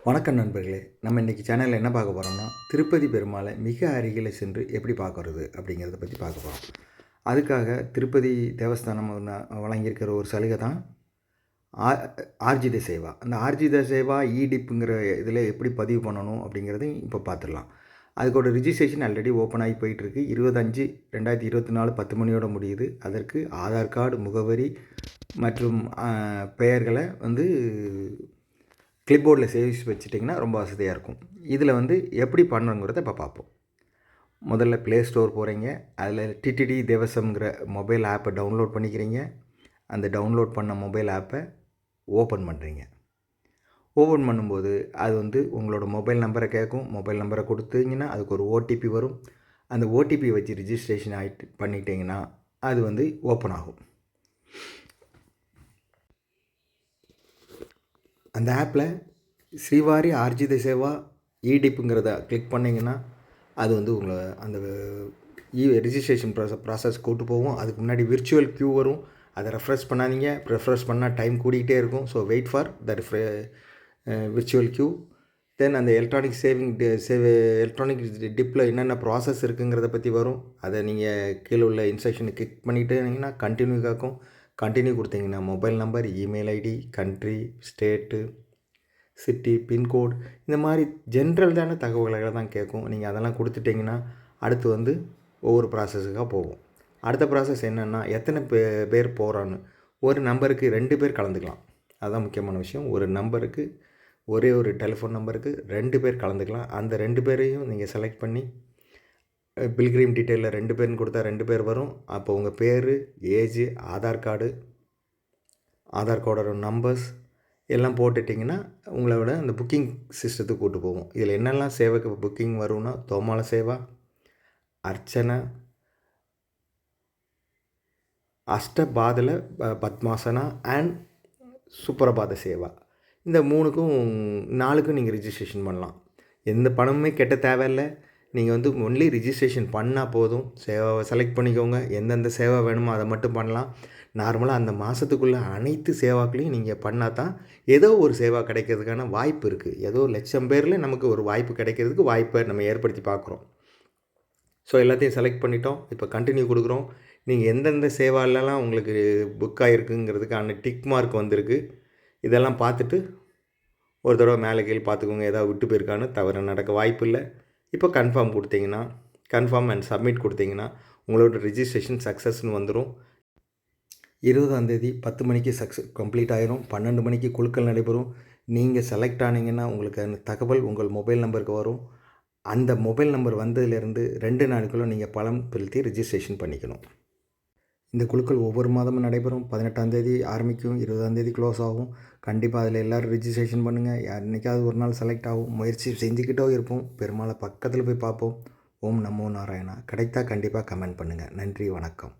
வணக்கம் நண்பர்களே. நம்ம இன்றைக்கி சேனலில் என்ன பார்க்க போகிறோம்னா, திருப்பதி பெருமாளை மிக அருகில் சென்று எப்படி பார்க்குறது அப்படிங்கிறத பற்றி பார்க்க போகிறோம். அதுக்காக திருப்பதி தேவஸ்தானம் வழங்கியிருக்கிற ஒரு சலுகை தான் ஆர்ஜித சேவா. அந்த ஆர்ஜித சேவா டிப்புங்கிற இதில் எப்படி பதிவு பண்ணணும் அப்படிங்கிறதையும் இப்போ பார்த்துடலாம். அதுக்கோட ரிஜிஸ்ட்ரேஷன் ஆல்ரெடி ஓப்பன் ஆகி போயிட்டுருக்கு. 25/2024 10 மணியோட முடியுது. அதற்கு ஆதார் கார்டு, முகவரி மற்றும் பெயர்களை கிளிப்போர்டில் சேவ்ஸ் வச்சுட்டிங்கன்னா ரொம்ப வசதியாக இருக்கும். இதில் எப்படி பண்ணணுங்கிறத இப்போ பார்ப்போம். முதல்ல ப்ளே ஸ்டோர் போகிறீங்க. அதில் டிடிடி தேவசம்ங்கிற மொபைல் ஆப்பை டவுன்லோட் பண்ணிக்கிறீங்க. அந்த டவுன்லோட் பண்ண மொபைல் ஆப்பை ஓப்பன் பண்ணுறீங்க. ஓப்பன் பண்ணும்போது அது உங்களோட மொபைல் நம்பரை கேட்கும். மொபைல் நம்பரை கொடுத்தீங்கன்னா அதுக்கு ஒரு ஓடிபி வரும். அந்த ஓடிபி வச்சு ரிஜிஸ்ட்ரேஷன் பண்ணிட்டீங்கன்னா அது ஓப்பன் ஆகும். அந்த ஆப்பில் ஸ்ரீவாரி ஆர்ஜித சேவா டிப்புங்கிறத கிளிக் பண்ணிங்கன்னா அது உங்களை அந்த ரிஜிஸ்ட்ரேஷன் ப்ராசஸ் கூட்டு போகும். அதுக்கு முன்னாடி விர்ச்சுவல் க்யூ வரும். அதை ரெஃப்ரெஷ் பண்ணாதீங்க. ரெஃப்ரெஷ் பண்ணால் டைம் கூடிக்கிட்டே இருக்கும். So wait for the virtual queue. Then அந்த எலக்ட்ரானிக் டிப்பில் என்னென்ன ப்ராசஸ் இருக்குங்கிறத பற்றி வரும். அதை நீங்கள் கீழே உள்ள இன்ஸ்ட்ரக்ஷனை கிளிக் பண்ணிட்டீங்கன்னா கண்டினியூ கேட்கும். கண்டினியூ கொடுத்தீங்கன்னா mobile number, email ID, country, state, city, pincode இந்த மாதிரி ஜென்ரலான தகவல்களை தான் கேட்கும். நீங்கள் அதெல்லாம் கொடுத்துட்டிங்கன்னா அடுத்து ஒவ்வொரு ப்ராசஸுக்காக போகும். அடுத்த ப்ராசஸ் என்னென்னா எத்தனை பேர் போகிறான்னு. ஒரு நம்பருக்கு 2 பேர் கலந்துக்கலாம். அதுதான் முக்கியமான விஷயம். ஒரு நம்பருக்கு ஒரே ஒரு டெலிஃபோன் நம்பருக்கு 2 பேர் கலந்துக்கலாம். அந்த 2 பேரையும் நீங்கள் செலக்ட் பண்ணி பில்கிரிம் டீட்டெயிலில் 2 பேர்னு கொடுத்தா 2 பேர் வரும். அப்போ உங்கள் பேர், ஏஜ், ஆதார் கார்டோட நம்பர்ஸ் எல்லாம் போட்டுட்டிங்கன்னா உங்களோட அந்த புக்கிங் சிஸ்டத்துக்கு கூட்டு போகும். இதில் என்னெல்லாம் சேவைக்கு புக்கிங் வரும்னா தோமால சேவா, அர்ச்சனை, அஷ்டபாதல பத்மாசனா அண்ட் சுப்ரபாத சேவா. இந்த 4க்கும் நீங்கள் ரிஜிஸ்ட்ரேஷன் பண்ணலாம். எந்த பணமுமே கெட்ட தேவையில்லை. நீங்கள் ஒன்லி ரிஜிஸ்ட்ரேஷன் பண்ணால் போதும். சேவாவை செலக்ட் பண்ணிக்கோங்க. எந்தெந்த சேவை வேணுமோ அதை மட்டும் பண்ணலாம். நார்மலாக அந்த மாதத்துக்குள்ளே அனைத்து சேவாக்களையும் நீங்கள் பண்ணால் தான் ஏதோ ஒரு சேவா கிடைக்கிறதுக்கான வாய்ப்பு இருக்குது. ஏதோ லட்சம் பேரில் நமக்கு ஒரு வாய்ப்பு கிடைக்கிறதுக்கு வாய்ப்பை நம்ம ஏற்படுத்தி பார்க்குறோம். ஸோ எல்லாத்தையும் செலக்ட் பண்ணிட்டோம். இப்போ கண்டினியூ கொடுக்குறோம். நீங்கள் எந்தெந்த சேவாலெலாம் உங்களுக்கு புக் ஆகிருக்குங்கிறதுக்கான டிக் மார்க் வந்திருக்கு. இதெல்லாம் பார்த்துட்டு ஒரு தடவை மேலே கீழே பார்த்துக்கோங்க. ஏதாவது விட்டு போயிருக்கான்னு. தவறு நடக்க வாய்ப்பு இல்லை. இப்போ கன்ஃபார்ம் கொடுத்தீங்கன்னா கன்ஃபார்ம் அண்ட் சப்மிட் கொடுத்தீங்கன்னா உங்களோட ரிஜிஸ்ட்ரேஷன் சக்ஸஸ்ன்னு வந்துடும். 20ஆம் தேதி 10 மணிக்கு கம்ப்ளீட் ஆயிரும். 12 மணிக்கு குழுக்கள் நடைபெறும். நீங்கள் செலக்ட் ஆனீங்கன்னா உங்களுக்கு அந்த தகவல் உங்கள் மொபைல் நம்பருக்கு வரும். அந்த மொபைல் நம்பர் வந்ததுலேருந்து 2 நாளுக்குள்ளே நீங்கள் பணம் செலுத்தி ரிஜிஸ்ட்ரேஷன் பண்ணிக்கணும். இந்த குழுக்கள் ஒவ்வொரு மாதமும் நடைபெறும். 18ஆம் தேதி ஆரம்பிக்கும், 20ஆம் தேதி க்ளோஸ் ஆகும். கண்டிப்பாக அதில் எல்லோரும் ரிஜிஸ்ட்ரேஷன் பண்ணுங்கள். என்றைக்காவது ஒரு நாள் செலக்ட் ஆகும். முயற்சி செஞ்சுக்கிட்டோ இருப்போம். பெருமாளை பக்கத்தில் போய் பார்ப்போம். ஓம் நமோ நாராயணா. கிடைத்தா கண்டிப்பாக கமெண்ட் பண்ணுங்கள். நன்றி, வணக்கம்.